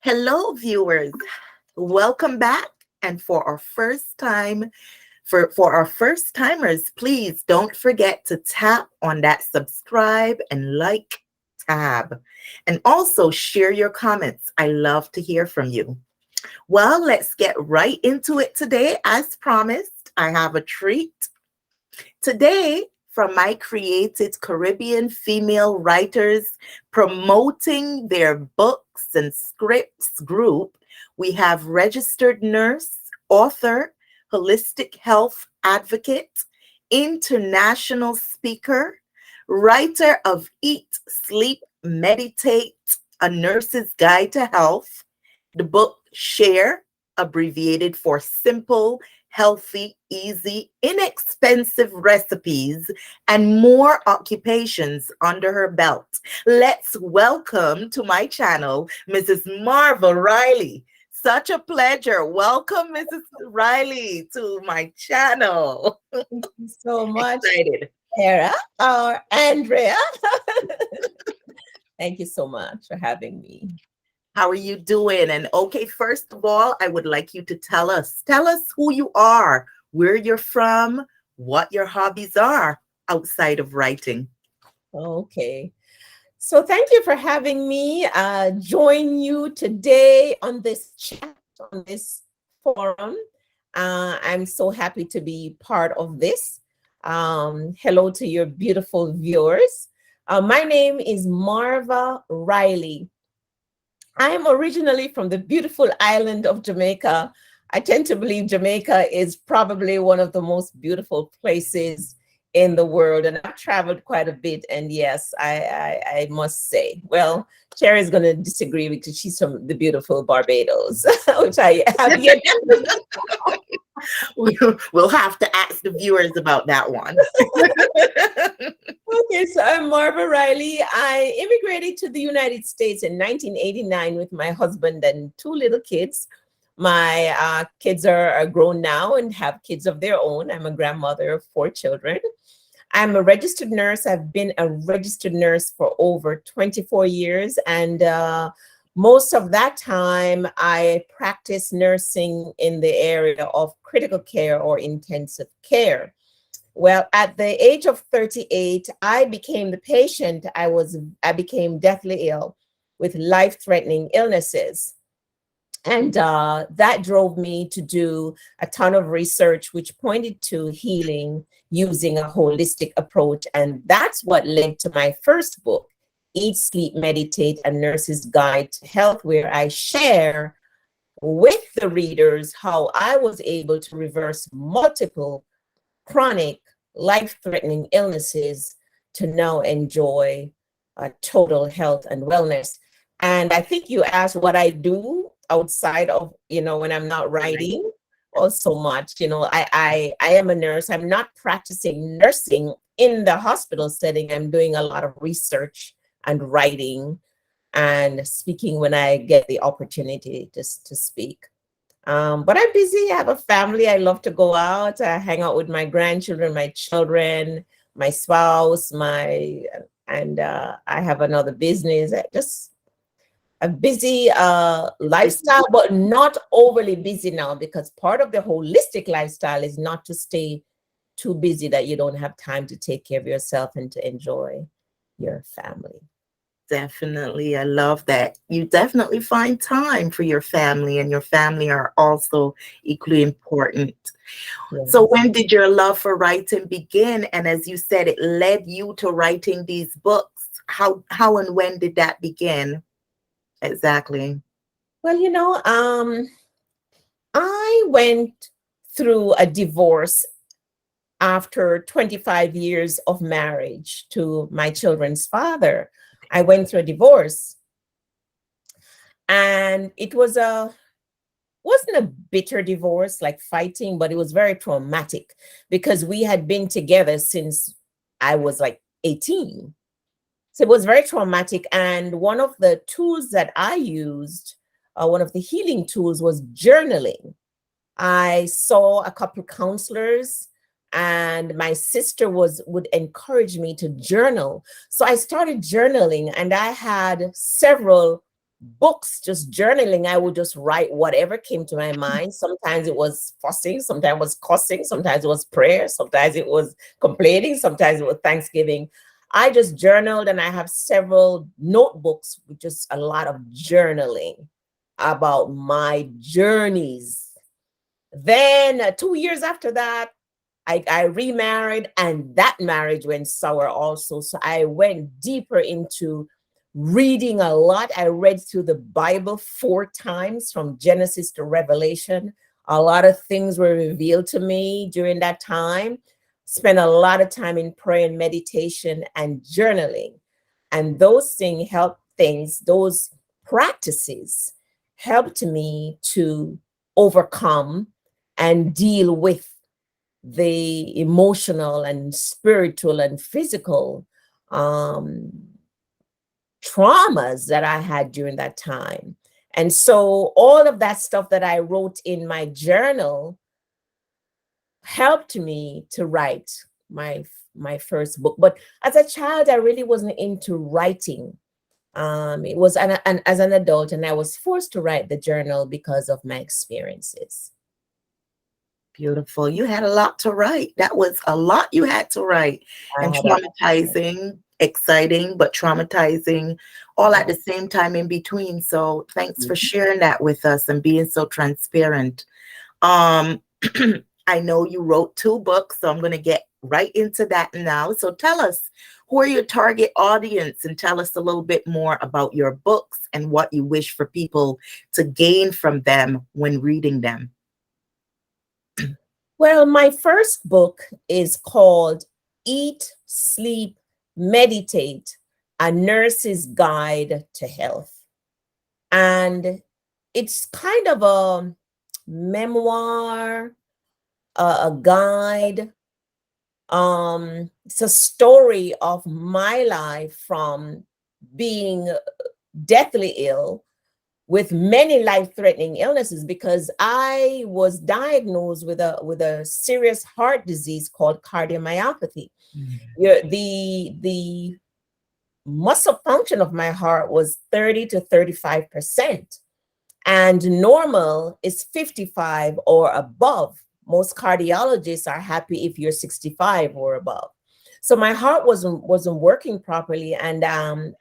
Hello, viewers. Welcome back. And for our first time, for our first timers, please don't forget to tap on that subscribe and like tab. And also share your comments. I love to hear from you. Well, let's get right into it today. As promised, I have a treat. Today, from my created Caribbean female writers promoting their books and scripts group, we have registered nurse, author, holistic health advocate, international speaker, writer of Eat, Sleep, Meditate, A Nurse's Guide to Health, the book Share, abbreviated for Simple, Healthy, Easy, Inexpensive Recipes, and more occupations under her belt. Let's welcome to my channel, Mrs. Marva Riley. Such a pleasure. Welcome, Mrs. Riley, to my channel. Thank you so much, Excited. Sarah or Andrea. Thank you so much for having me. How are you doing? And okay, first of all, I would like you to tell us who you are, where you're from, what your hobbies are outside of writing. Okay. So thank you for having me join you today on this chat, on this forum. I'm so happy to be part of this. Hello to your beautiful viewers. My name is Marva Riley. I am originally from the beautiful island of Jamaica. I tend to believe Jamaica is probably one of the most beautiful places in the world. And I've traveled quite a bit. And yes, I must say, well, Cherry is going to disagree because she's from the beautiful Barbados, which I have yet. We'll have to ask the viewers about that one. Okay, so I'm Marva Riley. I immigrated to the United States in 1989 with my husband and two little kids. My kids are grown now and have kids of their own. I'm a grandmother of 4 children. I'm a registered nurse. I've been a registered nurse for over 24 years. And most of that time, I practiced nursing in the area of critical care or intensive care. Well, at the age of 38, I became the patient. I became deathly ill with life-threatening illnesses. And that drove me to do a ton of research, which pointed to healing using a holistic approach. And that's what led to my first book, Eat, Sleep, Meditate, A Nurse's Guide to Health, where I share with the readers how I was able to reverse multiple chronic, life-threatening illnesses to now enjoy total health and wellness. And I think you asked what I do outside of, when I'm not writing. Oh, so much. I am a nurse. I'm not practicing nursing in the hospital setting. I'm doing a lot of research and writing and speaking when I get the opportunity to speak. But I'm busy. I have a family. I love to go out. I hang out with my grandchildren, my children, my spouse, and I have another business. Just a busy lifestyle, but not overly busy now, because part of the holistic lifestyle is not to stay too busy that you don't have time to take care of yourself and to enjoy your family. Definitely. I love that. You definitely find time for your family, and your family are also equally important. Yes. So when did your love for writing begin? And as you said, it led you to writing these books. How and when did that begin? Exactly. Well, I went through a divorce after 25 years of marriage to my children's father. I went through a divorce, and it wasn't a bitter divorce like fighting, but it was very traumatic because we had been together since I was like 18. So it was very traumatic. And one of the tools that I used, one of the healing tools, was journaling. I saw a couple of counselors, and my sister would encourage me to journal. So I started journaling, and I had several books, just journaling. I would just write whatever came to my mind. Sometimes it was fussing, sometimes it was cussing, sometimes it was prayer, sometimes it was complaining, sometimes it was Thanksgiving. I just journaled, and I have several notebooks with just a lot of journaling about my journeys. Then 2 years after that, I remarried, and that marriage went sour also. So I went deeper into reading a lot. I read through the Bible 4 times from Genesis to Revelation. A lot of things were revealed to me during that time. Spent a lot of time in prayer and meditation and journaling. And those those practices helped me to overcome and deal with the emotional and spiritual and physical traumas that I had during that time. And so all of that stuff that I wrote in my journal helped me to write my first book. But as a child, I really wasn't into writing. It was as an adult, and I was forced to write the journal because of my experiences. Beautiful. You had a lot to write. That was a lot you had to write. And traumatizing, exciting, but traumatizing, all at the same time in between. So thanks for sharing that with us and being so transparent. I know you wrote 2 books, so I'm going to get right into that now. So tell us, who are your target audience, and tell us a little bit more about your books and what you wish for people to gain from them when reading them. Well, my first book is called Eat, Sleep, Meditate, A Nurse's Guide to Health. And it's kind of a memoir, a guide. It's a story of my life from being deathly ill with many life-threatening illnesses, because I was diagnosed with a serious heart disease called cardiomyopathy. The muscle function of my heart was 30 to 35%, and normal is 55 or above. Most cardiologists are happy if you're 65 or above. So my heart wasn't working properly, and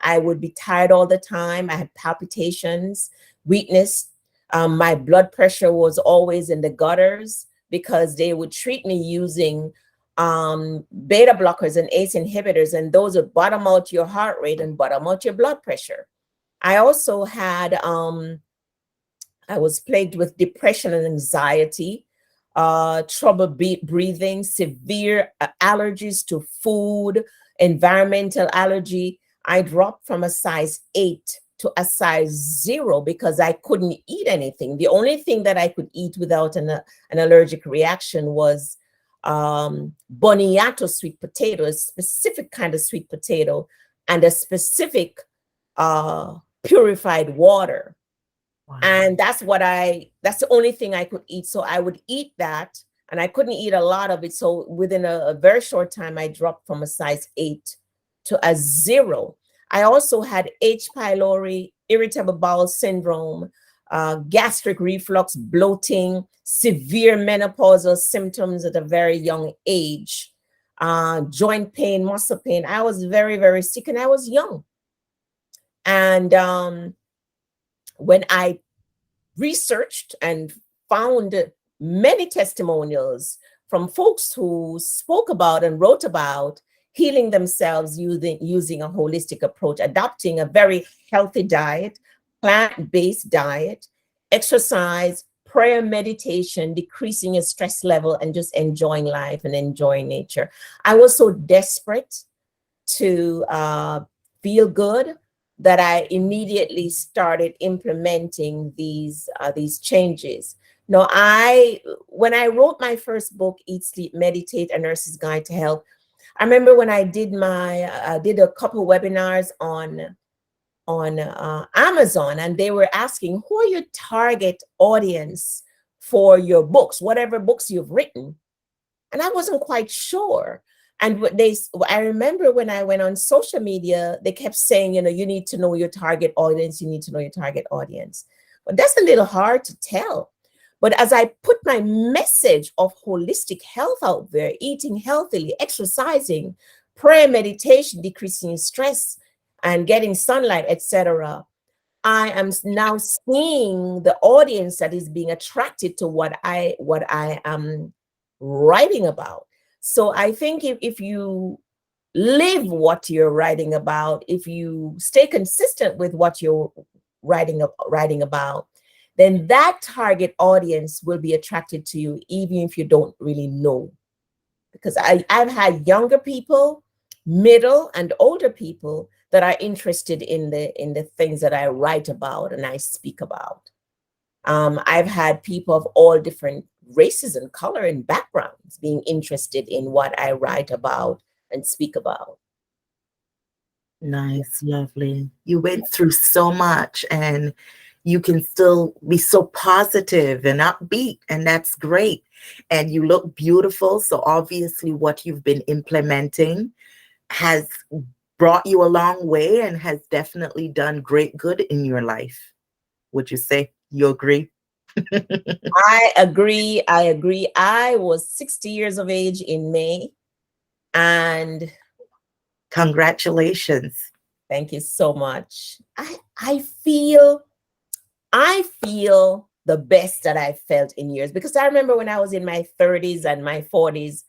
I would be tired all the time. I had palpitations, weakness. My blood pressure was always in the gutters, because they would treat me using beta blockers and ACE inhibitors, and those would bottom out your heart rate and bottom out your blood pressure. I also had, I was plagued with depression and anxiety. Trouble breathing, severe allergies to food, environmental allergy. I dropped from a size 8 to a size 0 because I couldn't eat anything. The only thing that I could eat without an allergic reaction was boniato sweet potato, a specific kind of sweet potato, and a specific purified water. Wow. And that's the only thing I could eat. So I would eat that, and I couldn't eat a lot of it. So within a very short time, I dropped from a size 8 to a 0. I also had H. pylori, irritable bowel syndrome, gastric reflux, bloating, severe menopausal symptoms at a very young age, joint pain, muscle pain. I was very, very sick, and I was young. And when I researched and found many testimonials from folks who spoke about and wrote about healing themselves using a holistic approach, adopting a very healthy diet, plant-based diet, exercise, prayer, meditation, decreasing your stress level, and just enjoying life and enjoying nature. I was so desperate to feel good that I immediately started implementing these changes. Now, when I wrote my first book, Eat, Sleep, Meditate, A Nurse's Guide to Health, I remember when I did a couple webinars on Amazon, and they were asking, who are your target audience for your books, whatever books you've written? And I wasn't quite sure. And I remember when I went on social media, they kept saying, you need to know your target audience. You need to know your target audience. But that's a little hard to tell. But as I put my message of holistic health out there, eating healthily, exercising, prayer, meditation, decreasing stress, and getting sunlight, etc., I am now seeing the audience that is being attracted to what I am writing about. So I think if you live what you're writing about, if you stay consistent with what you're writing about, then that target audience will be attracted to you, even if you don't really know. Because I've had younger people, middle and older people that are interested in the things that I write about and I speak about. I've had people of all different races and color and backgrounds being interested in what I write about and speak about. Nice, lovely. You went through so much and you can still be so positive and upbeat, and that's great. And you look beautiful. So obviously what you've been implementing has brought you a long way and has definitely done great good in your life. Would you say you agree? I agree. I was 60 years of age in May, and congratulations. Thank you so much. I feel the best that I felt in years, because I remember when I was in my 30s and my 40s,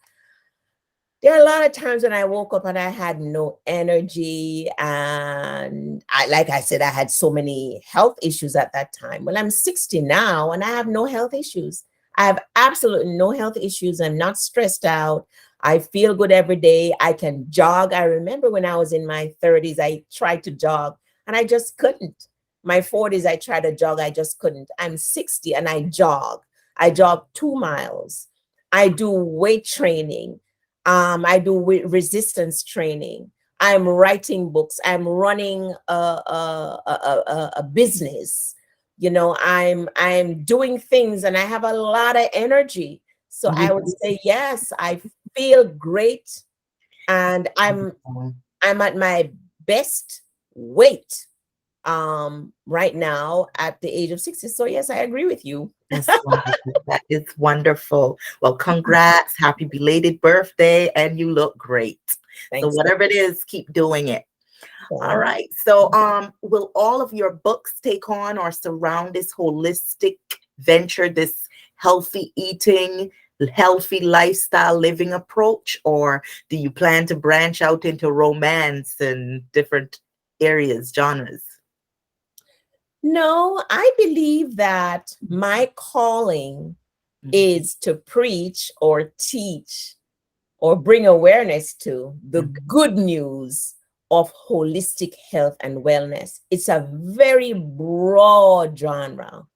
there are a lot of times when I woke up and I had no energy, and like I said, I had so many health issues at that time. Well, I'm 60 now and I have no health issues. I have absolutely no health issues. I'm not stressed out. I feel good every day. I can jog. I remember when I was in my 30s, I tried to jog and I just couldn't. My 40s, I tried to jog. I just couldn't. I'm 60 and I jog. I jog 2 miles. I do weight training. I do resistance training. I'm writing books. I'm running a business. I'm doing things and I have a lot of energy. So I would say, yes, I feel great. And I'm at my best weight right now at the age of 60. So yes, I agree with you. That's wonderful. That is wonderful. Well, congrats, happy belated birthday, and you look great. Thanks. So whatever it is, keep doing it. All right. So will all of your books take on or surround this holistic venture, this healthy eating, healthy lifestyle living approach, or do you plan to branch out into romance and different areas, genres? No, I believe that my calling is to preach or teach or bring awareness to the good news of holistic health and wellness. It's a very broad genre,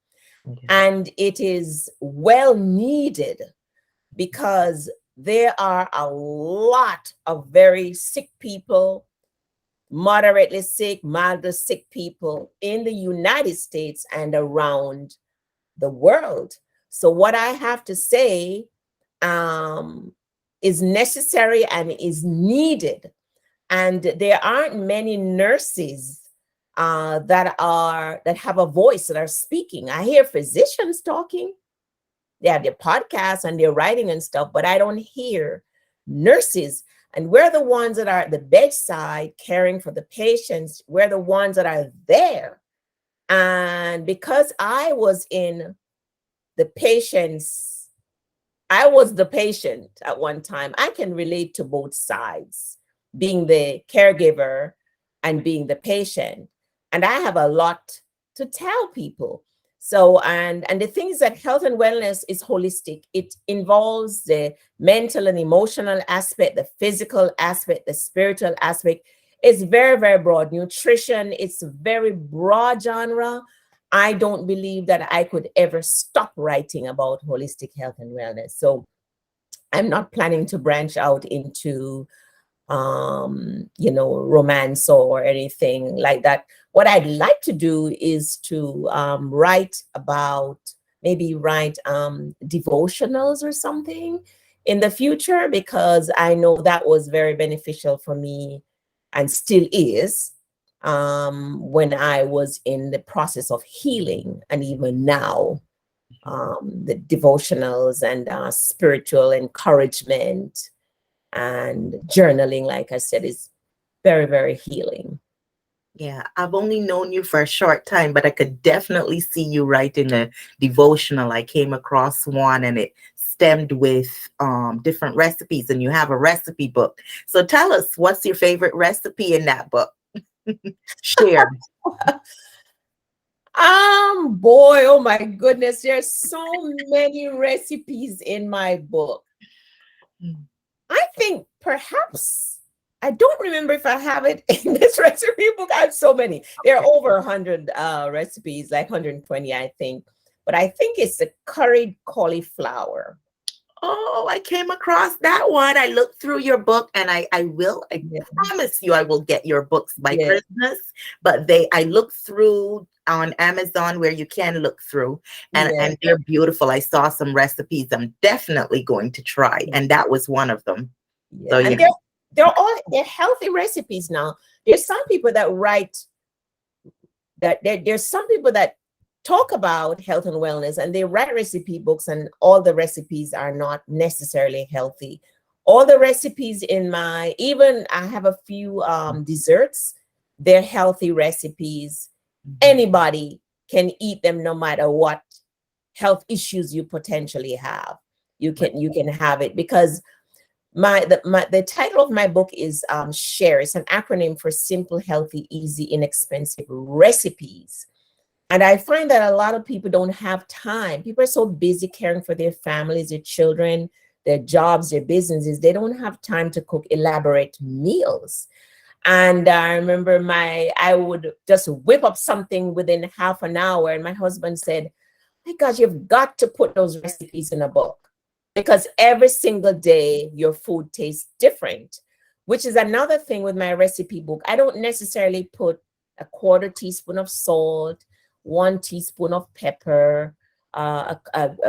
and it is well needed because there are a lot of very sick people, moderately sick, mildly sick people in the United States and around the world. So what I have to say is necessary and is needed. And there aren't many nurses that have a voice, that are speaking. I hear physicians talking. They have their podcasts and their writing and stuff, but I don't hear nurses. And we're the ones that are at the bedside caring for the patients. We're the ones that are there. And because I was the patient at one time, I can relate to both sides, being the caregiver and being the patient. And I have a lot to tell people. So, and the thing is that health and wellness is holistic. It involves the mental and emotional aspect, the physical aspect, the spiritual aspect. It's very, very broad. Nutrition, it's a very broad genre. I don't believe that I could ever stop writing about holistic health and wellness. So I'm not planning to branch out into romance or anything like that. What I'd like to do is to write devotionals or something, in the future, because I know that was very beneficial for me and still is, when I was in the process of healing, and even now, the devotionals and spiritual encouragement and journaling, like I said, is very, very healing. Yeah, I've only known you for a short time, but I could definitely see you writing a devotional. I came across one and it stemmed with different recipes, and you have a recipe book. So tell us, what's your favorite recipe in that book? Share. Boy, oh my goodness, there's so many recipes in my book. Mm. I think perhaps, I don't remember if I have it in this recipe book. I have so many. There are over 100 recipes, like 120, I think. But I think it's the curried cauliflower. Oh, I came across that one. I looked through your book, and I Yeah. promise you I will get your books by Yeah. Christmas. But I looked through on Amazon, where you can look through, and Yeah. they're beautiful. I saw some recipes I'm definitely going to try, and that was one of them. Yeah. So And yeah. they're healthy recipes now. There's some people that write that there's some people that talk about health and wellness, and they write recipe books, and all the recipes are not necessarily healthy. All the recipes in even I have a few desserts, they're healthy recipes. Anybody can eat them, no matter what health issues you potentially have. You can have it, because the title of my book is SHARE. It's an acronym for Simple, Healthy, Easy, Inexpensive Recipes. And I find that a lot of people don't have time. People are so busy caring for their families, their children, their jobs, their businesses. They don't have time to cook elaborate meals. And I remember I would just whip up something within half an hour. And my husband said, my gosh, you've got to put those recipes in a book, because every single day your food tastes different, which is another thing with my recipe book. I don't necessarily put a quarter teaspoon of salt, 1 teaspoon of pepper, a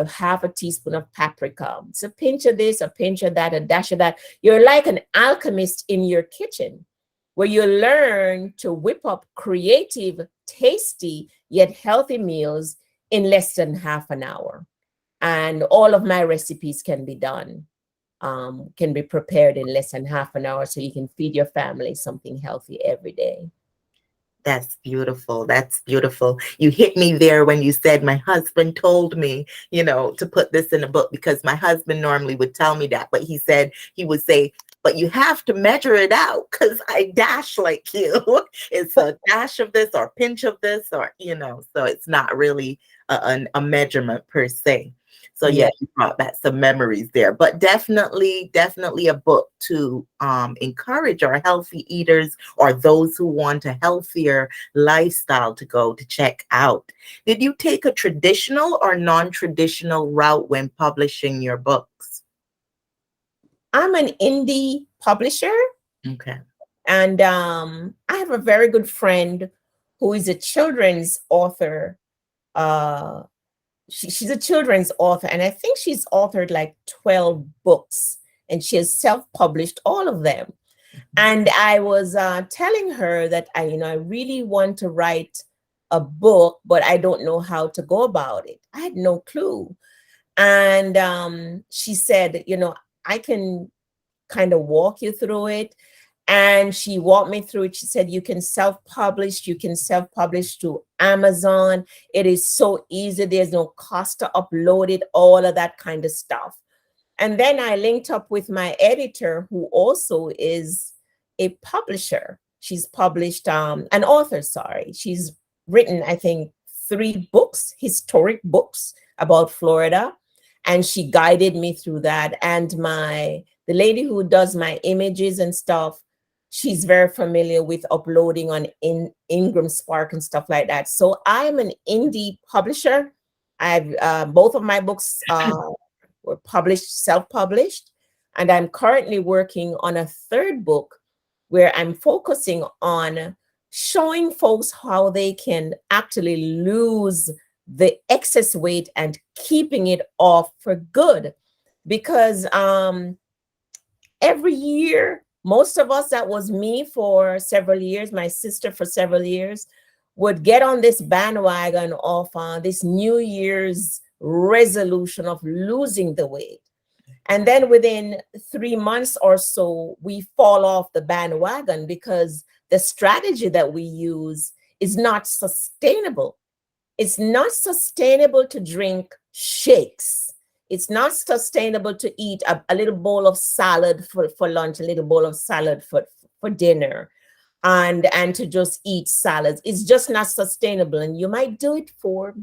half a teaspoon of paprika. It's a pinch of this, a pinch of that, a dash of that. You're like an alchemist in your kitchen, where you learn to whip up creative, tasty, yet healthy meals in less than half an hour. And all of my recipes can be done, can be prepared in less than half an hour, so you can feed your family something healthy every day. That's beautiful. That's beautiful. You hit me there when you said my husband told me, to put this in a book, because my husband normally would tell me that, but he would say, but you have to measure it out, because I dash like you. It's a dash of this or pinch of this, or, so it's not really a measurement per se. So yeah, you brought back some memories there, but definitely a book to encourage our healthy eaters, or those who want a healthier lifestyle, to check out. Did you take a traditional or non-traditional route when publishing your books? I'm an indie publisher. Okay. And I have a very good friend who is a children's author. She's a children's author, and I think she's authored like 12 books, and she has self-published all of them. And I was telling her that I really want to write a book, but I don't know how to go about it. I had no clue. And she said, I can kind of walk you through it. And she walked me through it. She said, you can self-publish to Amazon. It is so easy. There's no cost to upload it, all of that kind of stuff. And then I linked up with my editor, who also is a publisher. She's published, an author, sorry. She's written, I think, 3 books, historic books about Florida. And she guided me through that. And the lady who does my images and stuff, she's very familiar with uploading on Ingram Spark and stuff like that. So I'm an indie publisher. I've both of my books were published, self-published, and I'm currently working on a 3rd book where I'm focusing on showing folks how they can actually lose the excess weight and keeping it off for good. because every year, most of us, that was me for several years, my sister for several years, would get on this bandwagon of this New Year's resolution of losing the weight. And then within 3 months or so, we fall off the bandwagon because the strategy that we use is not sustainable. It's not sustainable to drink shakes. It's not sustainable to eat a little bowl of salad for lunch, a little bowl of salad for dinner, and to just eat salads. It's just not sustainable. And you might do it for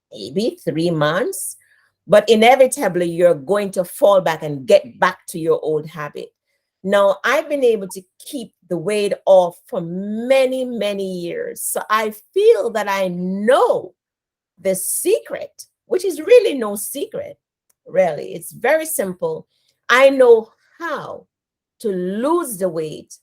maybe 3 months, but inevitably you're going to fall back and get back to your old habit. Now, I've been able to keep the weight off for many, many years. So I feel that I know the secret, which is really no secret, really. It's very simple. I know how to lose the weight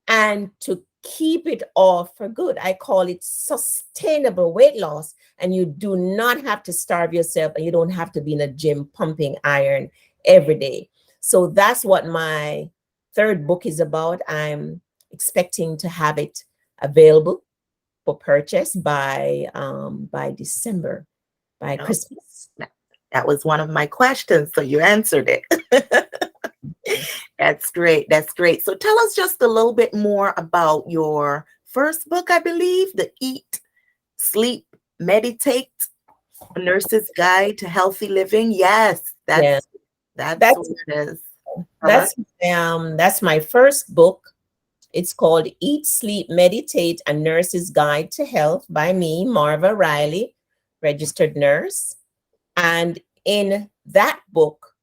and to keep it off for good. I call it sustainable weight loss. And you do not have to starve yourself, and you don't have to be in a gym pumping iron every day. So that's what my third book is about. I'm expecting to have it available for purchase by December, by Christmas. That was one of my questions, so you answered it. That's great. That's great. So tell us just a little bit more about your first book, I believe, the Eat, Sleep, Meditate, A Nurse's Guide to Healthy Living. Yes, that's what it is. That's my first book. It's called Eat, Sleep, Meditate, A Nurse's Guide to Health by me, Marva Riley, registered nurse. And in that book,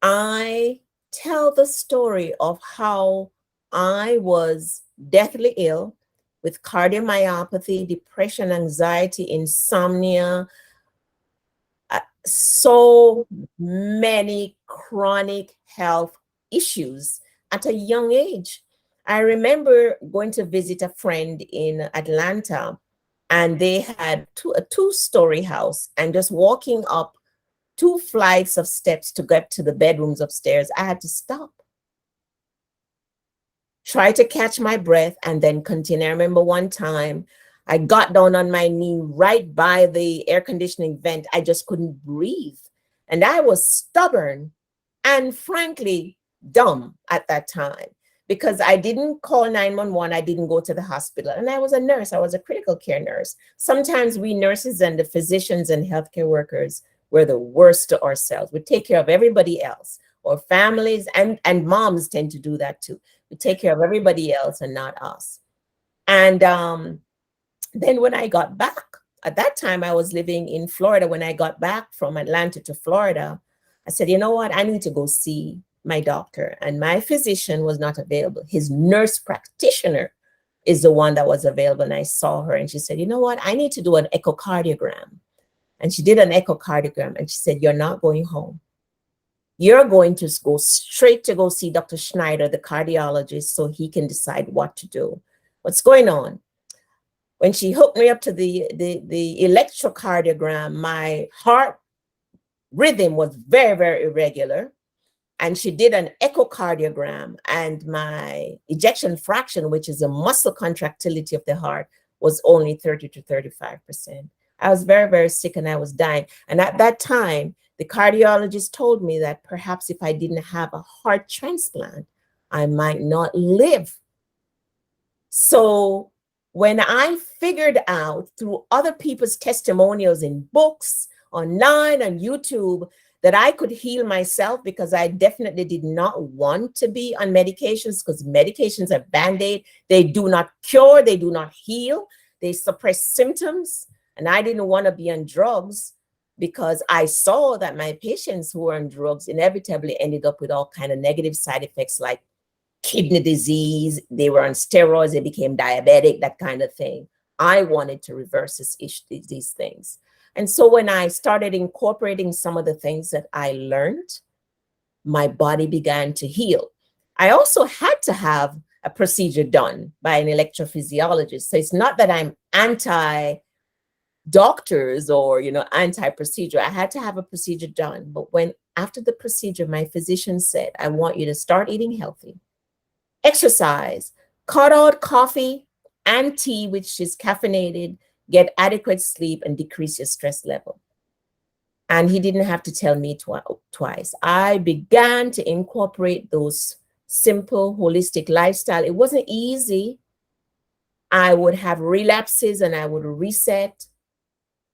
I tell the story of how I was deathly ill with cardiomyopathy, depression, anxiety, insomnia, so many chronic health issues at a young age. I remember going to visit a friend in Atlanta, and they had a two-story house, and just walking up 2 flights of steps to get to the bedrooms upstairs, I had to stop, try to catch my breath, and then continue. I remember one time I got down on my knee right by the air conditioning vent. I just couldn't breathe. And I was stubborn and frankly dumb at that time, because I didn't call 911. I didn't go to the hospital. And I was a nurse. I was a critical care nurse. Sometimes we nurses and the physicians and healthcare workers were the worst to ourselves. We take care of everybody else, or families, and moms tend to do that too. We take care of everybody else and not us. And then when I got back, at that time I was living in Florida. When I got back from Atlanta to Florida, I said, you know what? I need to go see my doctor. And my physician was not available. His nurse practitioner is the one that was available. And I saw her, and she said, you know what? I need to do an echocardiogram. And she did an echocardiogram, and she said, you're not going home. You're going to go straight to go see Dr. Schneider, the cardiologist, so he can decide what to do. What's going on? When she hooked me up to the electrocardiogram, my heart rhythm was very, very irregular. And she did an echocardiogram, and my ejection fraction, which is a muscle contractility of the heart, was only 30 to 35%. I was very, very sick, and I was dying. And at that time, the cardiologist told me that perhaps if I didn't have a heart transplant, I might not live. So when I figured out through other people's testimonials in books, online, on YouTube, that I could heal myself, because I definitely did not want to be on medications, because medications are Band-Aid. They do not cure, they do not heal, they suppress symptoms. And I didn't want to be on drugs, because I saw that my patients who were on drugs inevitably ended up with all kind of negative side effects, like kidney disease. They were on steroids, they became diabetic, that kind of thing. I wanted to reverse these things. And so when I started incorporating some of the things that I learned, my body began to heal. I also had to have a procedure done by an electrophysiologist. So it's not that I'm anti doctors or, anti-procedure. I had to have a procedure done. But when after the procedure, my physician said, I want you to start eating healthy, exercise, cut out coffee and tea, which is caffeinated, get adequate sleep, and decrease your stress level. And he didn't have to tell me twice. I began to incorporate those simple, holistic lifestyle. It wasn't easy. I would have relapses and I would reset,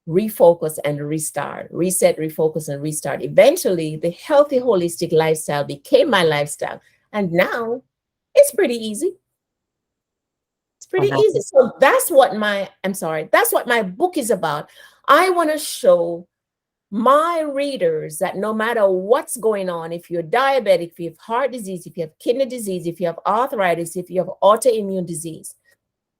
refocus, and restart. Reset, refocus, and restart. Eventually, the healthy, holistic lifestyle became my lifestyle. And now it's pretty easy. It's pretty easy. So that's what that's what my book is about. I want to show my readers that no matter what's going on, if you're diabetic, if you have heart disease, if you have kidney disease, if you have arthritis, if you have autoimmune disease,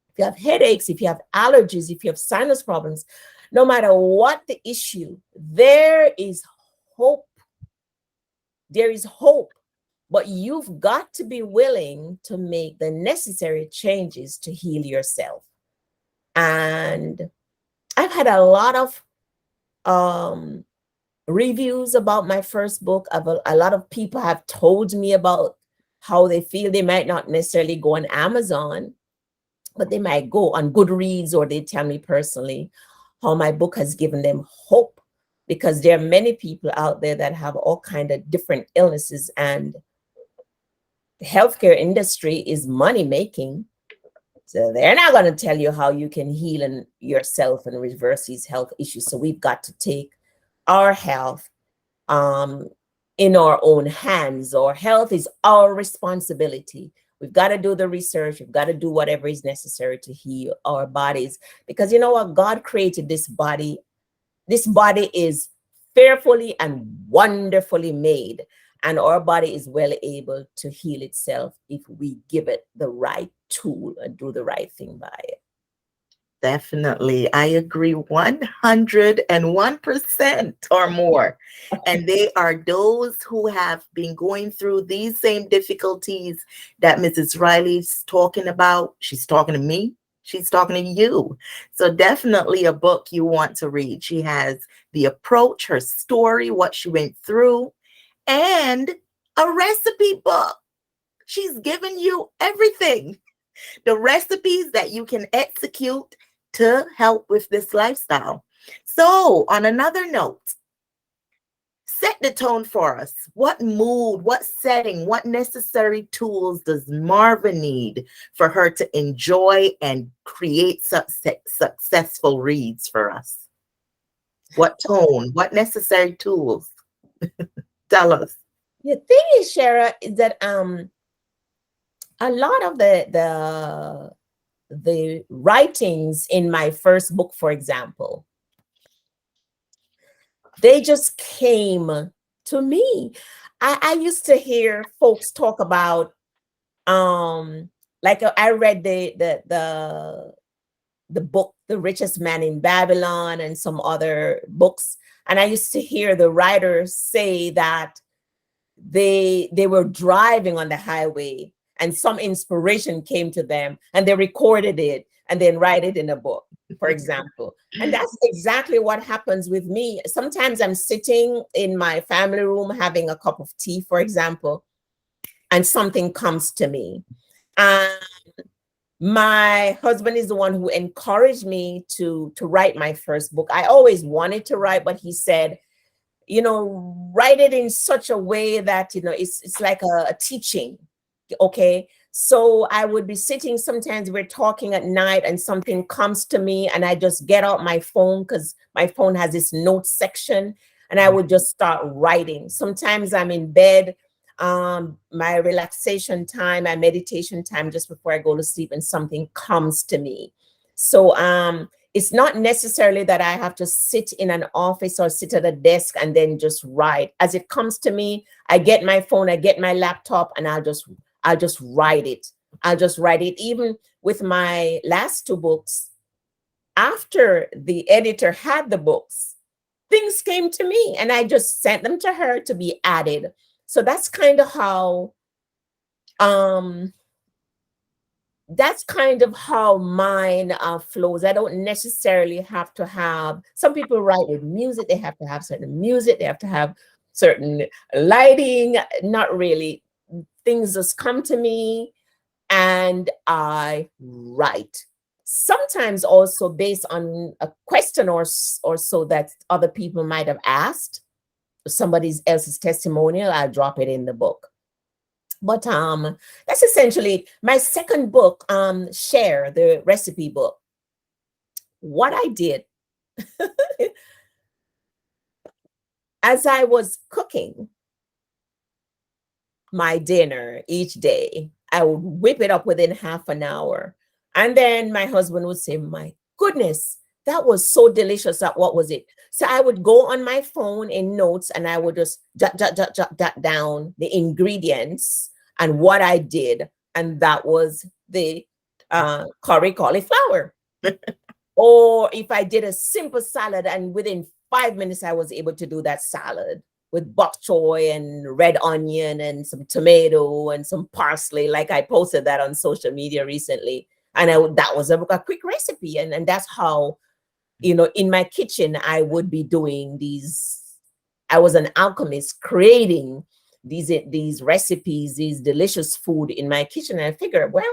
if you have headaches, if you have allergies, if you have sinus problems, no matter what the issue, there is hope. There is hope, but you've got to be willing to make the necessary changes to heal yourself. And I've had a lot of reviews about my first book. A lot of people have told me about how they feel. They might not necessarily go on Amazon, but they might go on Goodreads, or they tell me personally how my book has given them hope, because there are many people out there that have all kind of different illnesses, and the healthcare industry is money making. So they're not going to tell you how you can heal yourself and reverse these health issues. So we've got to take our health in our own hands. Our health is our responsibility. We've got to do the research. We've got to do whatever is necessary to heal our bodies. Because you know what? God created this body. This body is fearfully and wonderfully made. And our body is well able to heal itself if we give it the right tool and do the right thing by it. Definitely. I agree 101% or more. And they are those who have been going through these same difficulties that Mrs. Riley's talking about. She's talking to me. She's talking to you. So definitely a book you want to read. She has the approach, her story, what she went through, and a recipe book. She's given you everything. The recipes that you can execute to help with this lifestyle. So on another note, set the tone for us. What mood, what setting, what necessary tools does Marva need for her to enjoy and create successful reads for us? What tone, what necessary tools? Tell us. The thing is, Shara, is that a lot of the writings in my first book, for example, they just came to me. I used to hear folks talk about, like I read the book, The Richest Man in Babylon, and some other books. And I used to hear the writers say that they were driving on the highway and some inspiration came to them and they recorded it and then write it in a book, for example. And that's exactly what happens with me. Sometimes I'm sitting in my family room having a cup of tea, for example, and something comes to me. And my husband is the one who encouraged me to write my first book. I always wanted to write, but he said, write it in such a way that, it's like a teaching. Okay. So I would be sitting, sometimes we're talking at night and something comes to me and I just get out my phone, because my phone has this notes section, and I would just start writing. Sometimes I'm in bed, my relaxation time, my meditation time, just before I go to sleep, and something comes to me. So it's not necessarily that I have to sit in an office or sit at a desk and then just write. As it comes to me, I get my phone, I get my laptop, and I'll just write it. I'll just write it. Even with my last two books, after the editor had the books, things came to me and I just sent them to her to be added. So that's kind of how that's kind of how mine flows. I don't necessarily have to have, some people write with music, they have to have certain music, they have to have certain lighting. Not really. Things just come to me and I write. Sometimes also based on a question or so that other people might have asked, somebody else's testimonial, I'll drop it in the book. But that's essentially my second book, Share, the recipe book. What I did as I was cooking my dinner each day, I would whip it up within half an hour. And then my husband would say, my goodness, that was so delicious. What was it? So I would go on my phone in notes and I would just jot down the ingredients and what I did. And that was the curry cauliflower. Or if I did a simple salad and within 5 minutes, I was able to do that salad with bok choy and red onion and some tomato and some parsley. Like I posted that on social media recently. And that was a quick recipe. And that's how, in my kitchen, I would be doing these. I was an alchemist creating these recipes, these delicious food in my kitchen. And I figured, well,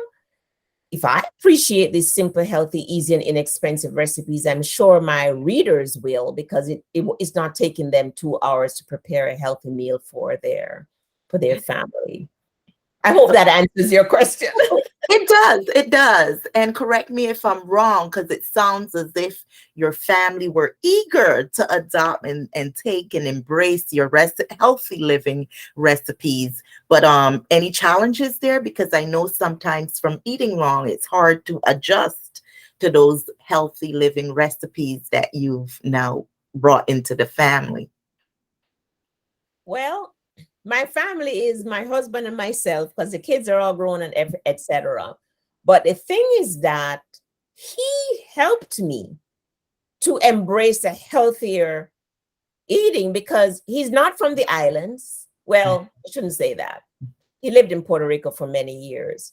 if I appreciate these simple, healthy, easy, and inexpensive recipes, I'm sure my readers will, because it's not taking them 2 hours to prepare a healthy meal for their family. I hope that answers your question. It does. And correct me if I'm wrong, because it sounds as if your family were eager to adopt and take and embrace your healthy living recipes. But any challenges there? Because I know sometimes from eating wrong, it's hard to adjust to those healthy living recipes that you've now brought into the family. Well, my family is my husband and myself, because the kids are all grown and etc. But the thing is that he helped me to embrace a healthier eating, because he's not from the islands. Well, I shouldn't say that. He lived in Puerto Rico for many years,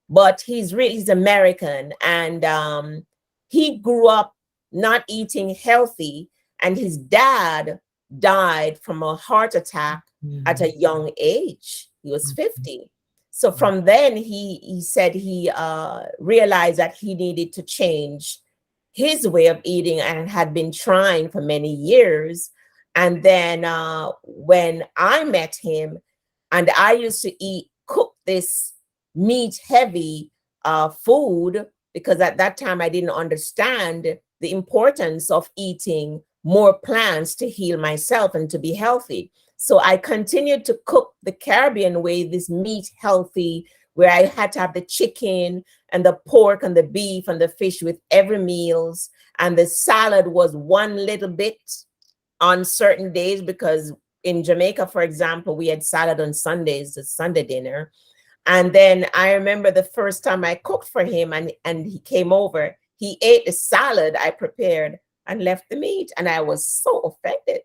but he's American, and he grew up not eating healthy, and his dad died from a heart attack at a young age. He was 50. So from then he said he realized that he needed to change his way of eating, and had been trying for many years. And then when I met him, and I used to cook this meat heavy food, because at that time I didn't understand the importance of eating more plants to heal myself and to be healthy. So I continued to cook the Caribbean way, this meat healthy, where I had to have the chicken and the pork and the beef and the fish with every meals. And the salad was one little bit on certain days, because in Jamaica, for example, we had salad on Sundays, the Sunday dinner. And then I remember the first time I cooked for him, and he came over, he ate the salad I prepared and left the meat. And I was so offended.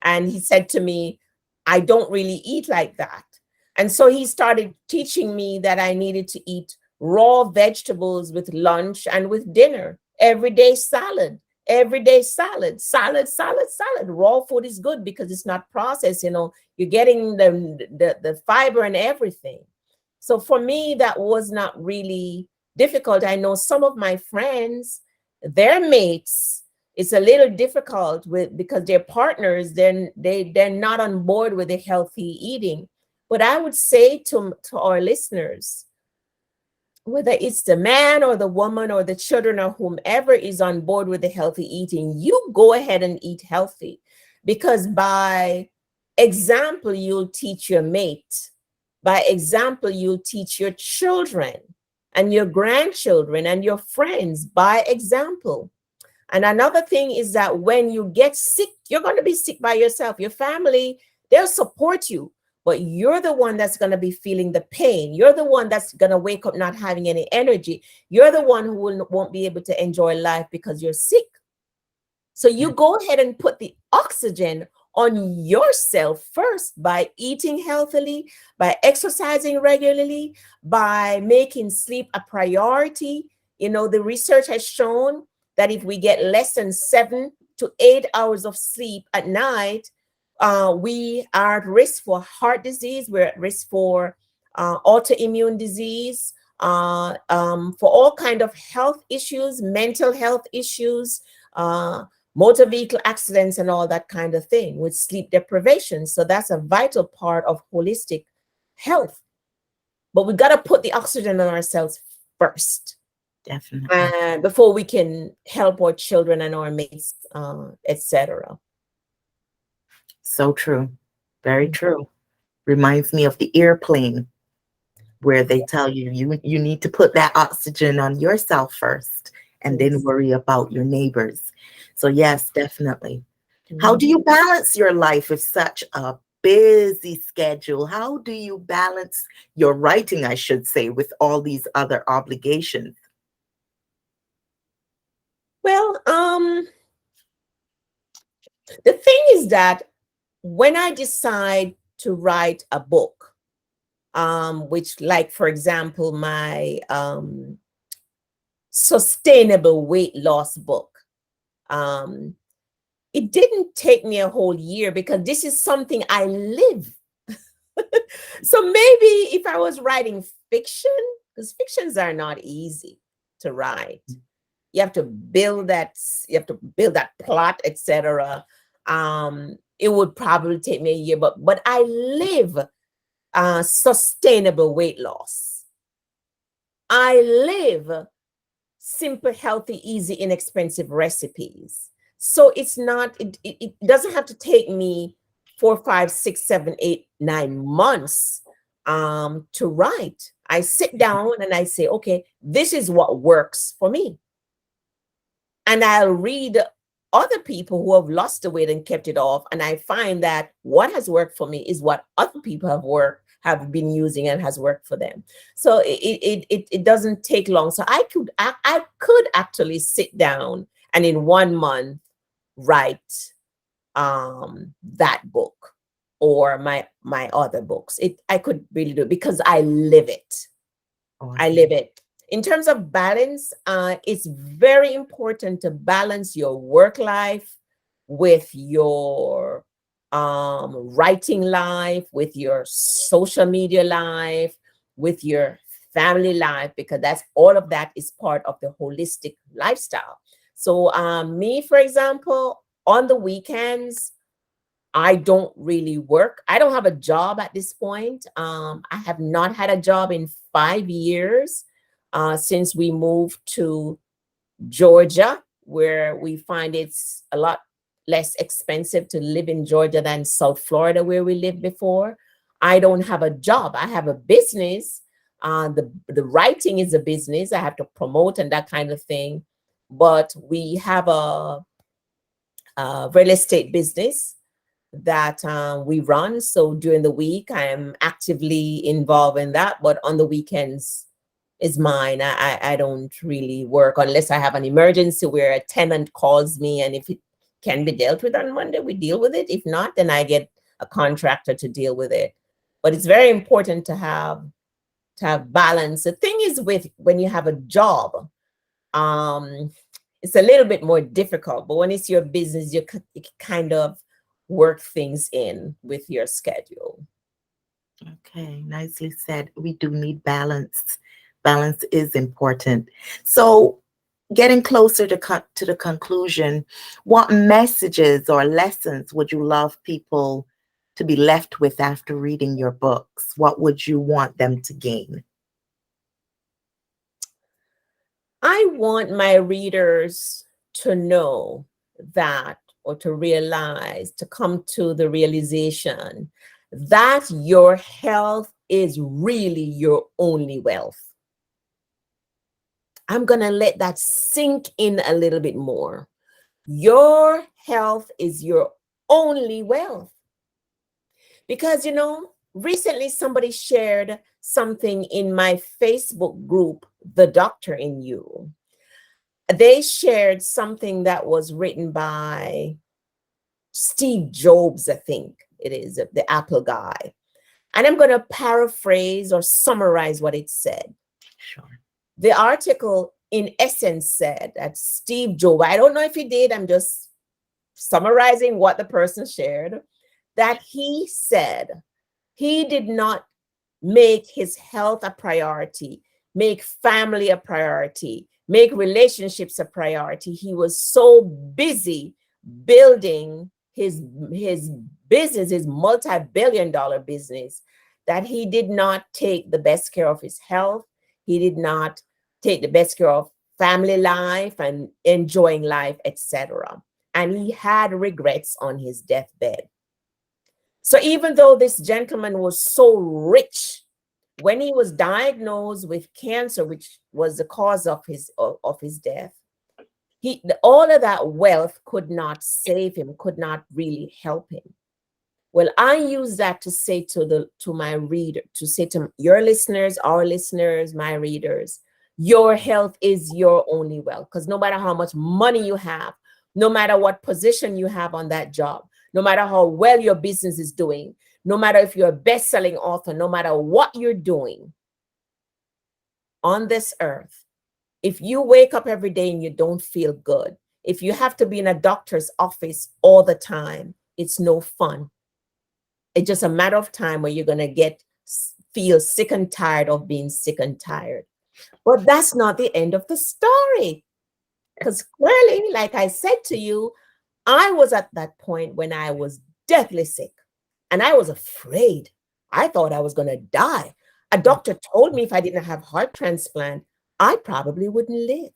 And he said to me, I don't really eat like that. And so he started teaching me that I needed to eat raw vegetables with lunch and with dinner. Everyday salad, salad. Raw food is good because it's not processed. You're getting the fiber and everything. So for me, that was not really difficult. I know some of my friends, their mates, it's a little difficult because their partners, they're not on board with the healthy eating. But I would say to our listeners, whether it's the man or the woman or the children or whomever is on board with the healthy eating, you go ahead and eat healthy, because by example, you'll teach your mate. By example, you'll teach your children and your grandchildren and your friends by example. And another thing is that when you get sick, you're going to be sick by yourself. Your family, they'll support you, but you're the one that's going to be feeling the pain. You're the one that's going to wake up not having any energy. You're the one who won't be able to enjoy life because you're sick. So you go ahead and put the oxygen on yourself first by eating healthily, by exercising regularly, by making sleep a priority. You know, the research has shown that if we get less than 7 to 8 hours of sleep at night, we are at risk for heart disease. We're at risk for autoimmune disease, for all kind of health issues, mental health issues, motor vehicle accidents, and all that kind of thing with sleep deprivation. So that's a vital part of holistic health. But we got to put the oxygen on ourselves first. Definitely. Before we can help our children and our mates, etc. So true. Very true. Reminds me of the airplane where they tell you you need to put that oxygen on yourself first and then Yes. worry about your neighbors. So yes, definitely. How do you balance your life with such a busy schedule? How do you balance your writing, I should say, with all these other obligations? Well, the thing is that when I decide to write a book, which, like, for example, my sustainable weight loss book, it didn't take me a whole year because this is something I live. So maybe if I was writing fiction, because fictions are not easy to write, you have to build that plot, etc. It would probably take me a year, but I live sustainable weight loss. I live simple, healthy, easy, inexpensive recipes. So it's not, it doesn't have to take me 4, 5, 6, 7, 8, 9 months to write. I sit down and I say, okay, this is what works for me. And I'll read other people who have lost the weight and kept it off. And I find that what has worked for me is what other people have been using and has worked for them. So it doesn't take long. So I could actually sit down and in 1 month write that book or my other books. I could really do it because I live it. I live it. In terms of balance, it's very important to balance your work life with your writing life, with your social media life, with your family life, because that's all of that is part of the holistic lifestyle. So me, for example, on the weekends, I don't really work. I don't have a job at this point. I have not had a job in 5 years since we moved to Georgia, where we find it's a lot less expensive to live in Georgia than South Florida, where we lived before. I don't have a job. I have a business. The writing is a business. I have to promote and that kind of thing. But we have a real estate business that we run. So during the week, I am actively involved in that. But on the weekends is mine. I don't really work unless I have an emergency where a tenant calls me, and if it can be dealt with on Monday, we deal with it. If not, then I get a contractor to deal with it. But it's very important to have balance. The thing is, with when you have a job, it's a little bit more difficult. But when it's your business, you can kind of work things in with your schedule. Okay, nicely said. We do need balance. Balance is important. So, getting closer to the conclusion, what messages or lessons would you love people to be left with after reading your books? What would you want them to gain? I want my readers to know that, or to realize, to come to the realization that your health is really your only wealth. I'm going to let that sink in a little bit more. Your health is your only wealth. Because, recently somebody shared something in my Facebook group, The Doctor in You. They shared something that was written by Steve Jobs, I think it is, the Apple guy. And I'm going to paraphrase or summarize what it said. Sure. The article, in essence, said that Steve Jobs, I don't know if he did, I'm just summarizing what the person shared, that he said he did not make his health a priority, make family a priority, make relationships a priority. He was so busy building his business, his multi-billion-dollar business, that he did not take the best care of his health. He did not take the best care of family life and enjoying life, etc. And he had regrets on his deathbed. So even though this gentleman was so rich, when he was diagnosed with cancer, which was the cause of his death, all of that wealth could not save him, could not really help him. Well, I use that to say to my reader, to say to your listeners, our listeners, my readers, your health is your only wealth. Because no matter how much money you have, no matter what position you have on that job, no matter how well your business is doing, no matter if you're a best-selling author, no matter what you're doing on this earth, if you wake up every day and you don't feel good, if you have to be in a doctor's office all the time, it's no fun. It's just a matter of time where you're going to feel sick and tired of being sick and tired. But that's not the end of the story. Because clearly, like I said to you, I was at that point when I was deathly sick and I was afraid. I thought I was going to die. A doctor told me if I didn't have heart transplant, I probably wouldn't live.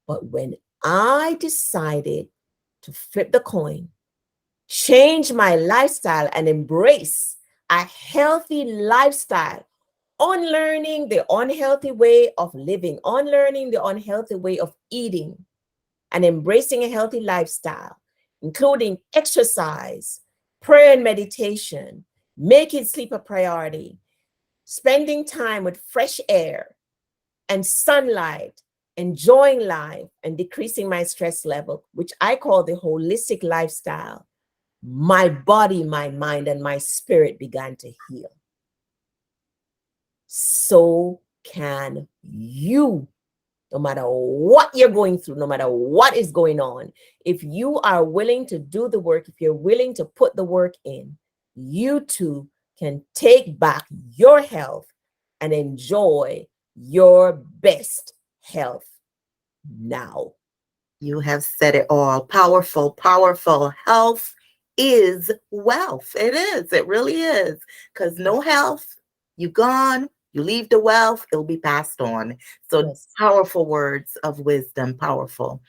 But when I decided to flip the coin, change my lifestyle and embrace a healthy lifestyle, unlearning the unhealthy way of living, unlearning the unhealthy way of eating, and embracing a healthy lifestyle, including exercise, prayer and meditation, making sleep a priority, spending time with fresh air and sunlight, enjoying life, and decreasing my stress level, which I call the holistic lifestyle, my body, my mind, and my spirit began to heal. So can you. No matter what you're going through, no matter what is going on, if you are willing to do the work, if you're willing to put the work in, you too can take back your health and enjoy your best health now. You have said it all. Powerful, powerful. Health is wealth. It is. It really is. Because no health, you're gone. You leave the wealth, it'll be passed on. So yes. Powerful words of wisdom, powerful.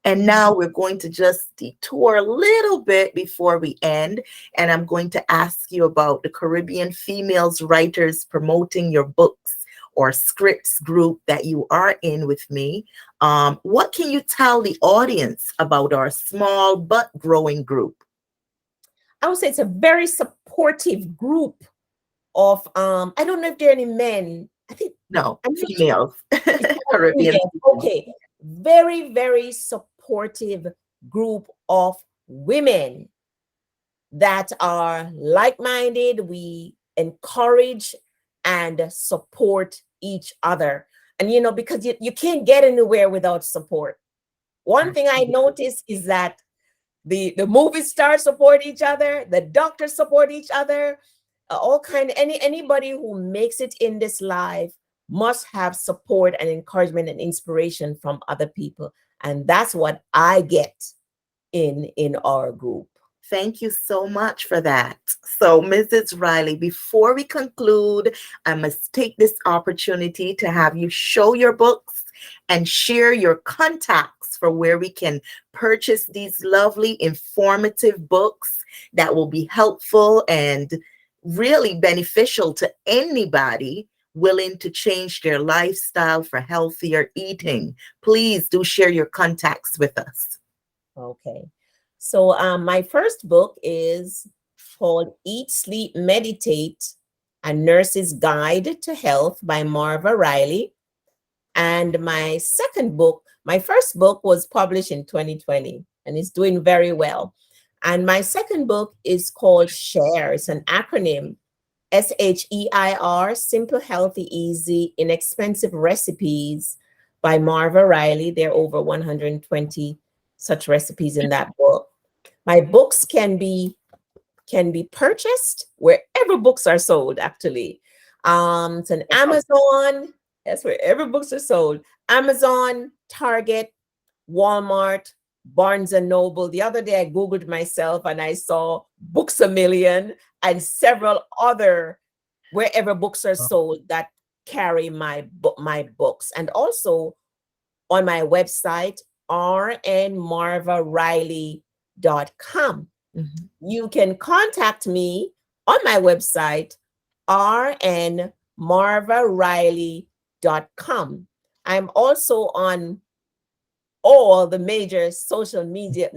And now we're going to just detour a little bit before we end. And I'm going to ask you about the Caribbean Females Writers Promoting Your Books or Scripts group that you are in with me. What can you tell the audience about our small but growing group? I would say it's a very supportive group of I don't know if there are any men. I think no, females. Caribbean. Okay, very, very supportive group of women that are like-minded. We encourage and support each other, and because you can't get anywhere without support. One thing I noticed is that the movie stars support each other, the doctors support each other. Anybody who makes it in this life must have support and encouragement and inspiration from other people. And that's what I get in our group. Thank you so much for that. So, Mrs. Riley, before we conclude, I must take this opportunity to have you show your books and share your contacts for where we can purchase these lovely, informative books that will be helpful and really beneficial to anybody willing to change their lifestyle for healthier eating. Please do share your contacts with us. Okay. So my first book is called Eat, Sleep, Meditate, A Nurse's Guide to Health by Marva Riley. And my first book was published in 2020 and it's doing very well. And my second book is called SHARE. It's an acronym, SHEIR, Simple, Healthy, Easy, Inexpensive Recipes by Marva Riley. There are over 120 such recipes in that book. My books can be purchased wherever books are sold, actually. It's an Amazon, that's wherever books are sold. Amazon, Target, Walmart, Barnes and Noble. The other day I Googled myself and I saw Books A Million and several other wherever books are sold that carry my books. And also on my website, rnmarvariley.com. You can contact me on my website, rnmarvariley.com. I'm also on all the major social media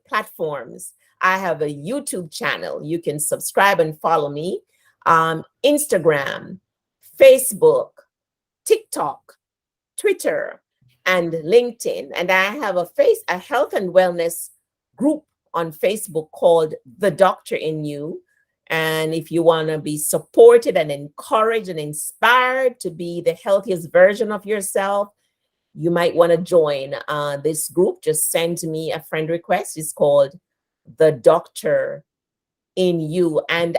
platforms. I have a YouTube channel. You can subscribe and follow me. Instagram, Facebook, TikTok, Twitter, and LinkedIn. And I have a health and wellness group on Facebook called The Doctor in You. And if you want to be supported and encouraged and inspired to be the healthiest version of yourself, you might want to join this group. Just send me a friend request. It's called The Doctor in You. And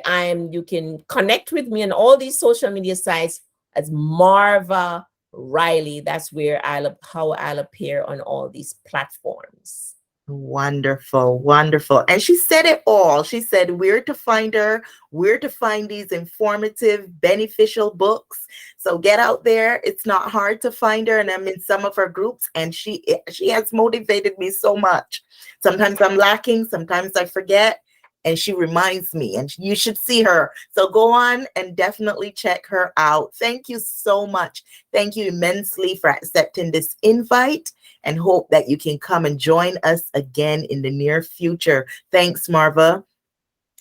you can connect with me on all these social media sites as Marva Riley. That's where how I'll appear on all these platforms. Wonderful, wonderful. And she said it all. She said where to find her, where to find these informative, beneficial books. So get out there. It's not hard to find her. And I'm in some of her groups, and she has motivated me so much. Sometimes I'm lacking, sometimes I forget, and she reminds me, and you should see her. So go on and definitely check her out. Thank you so much. Thank you immensely for accepting this invite, and hope that you can come and join us again in the near future. Thanks, Marva.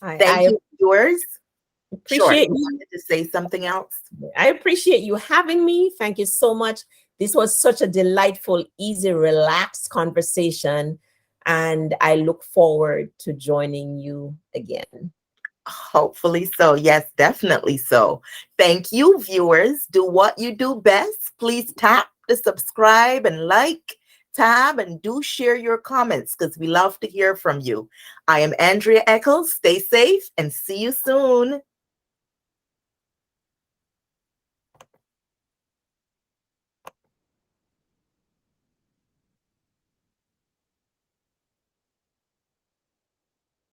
Thank you, viewers. Appreciate you wanted to say something else? I appreciate you having me. Thank you so much. This was such a delightful, easy, relaxed conversation, and I look forward to joining you again. Hopefully so. Yes, definitely so. Thank you, viewers. Do what you do best. Please tap the subscribe and like tab, and do share your comments because we love to hear from you. I am Andrea Eccles. Stay safe and see you soon.